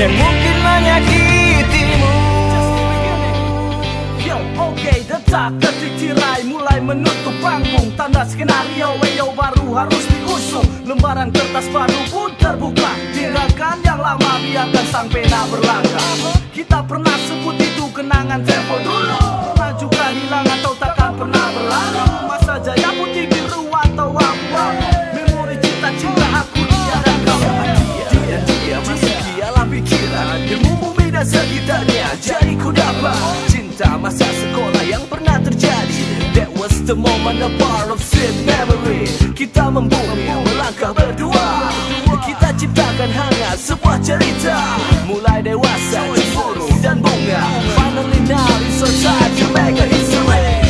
yang mungkin menyakitimu. Yo, oke, detak detik tirai mulai menutup panggung. Tanda skenario weyo baru harus diusung. Lembaran kertas baru pun terbuka. Tinggalkan yang lama, biarkan sang pena berlangkah. Kita pernah sebut itu kenangan tempo dulu. Pernah juga hilang atau takkan pernah berlalu. Masa jaya putih biru atau abu-abu. Memori cinta-cinta aku dia dan kamu. Dia masih dalam pikiran. Ilmu bumi dan sekitarnya jadi ku dapat. Cinta masa sekolah yang pernah terjadi. That was the moment, a part of sweet memory. Kita membumi, melangkah berdua. Kita ciptakan hangat sebuah cerita. Mulai dewasa, cemburu dan bunga. Finally now it's our time to make a history.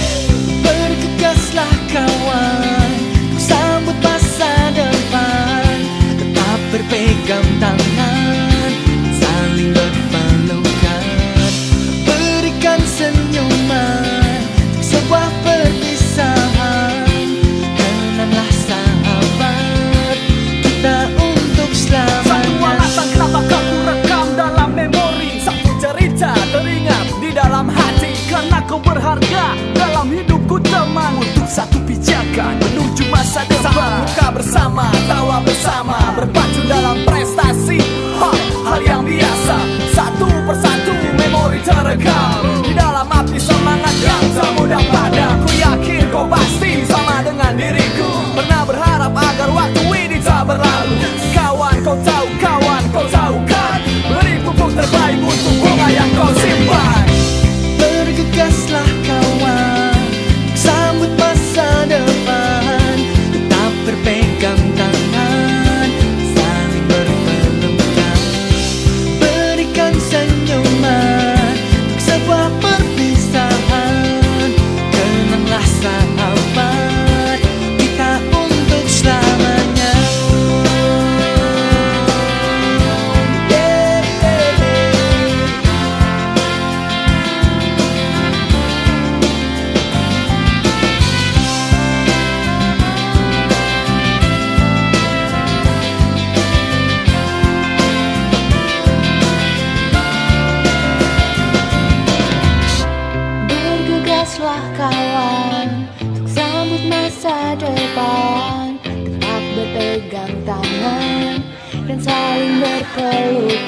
Bergegaslah kawan, sambut masa depan. Tetap berpegang tangan, saling berpelukan. Berikan senyuman, sebuah perpisahan. Kenanglah sahabat, kita untuk selamanya. Satu alasan kenapa kamu rekam dalam memori. Satu cerita teringat di dalam hati. Karena kau berharga dalam hidupku teman. Untuk satu pijakan menuju masa depan. Buka bersama, tawa bersama, berpacu dalam prestasi. Hal yang biasa. Satu persatu memori terekam di dalam api semangat yang tak mudah padam. Ku yakin kau pasti sama dengan diriku. Pernah berharap agar waktu ini tak berlalu. Kawan kau tahu kan. Beri pupuk terbaik untuk bunga yang kau simpan. Bergegaslah kawan, sambut masa depan. Tetap berpegang tangan, saling berpelukan. Berikan senyuman, sebuah perpisahan. Kenanglah sahabat, kita untuk selamanya. Bergegaslah kawan, untuk sambut masa depan. Tetap berpegang tangan dan saling berpelukan.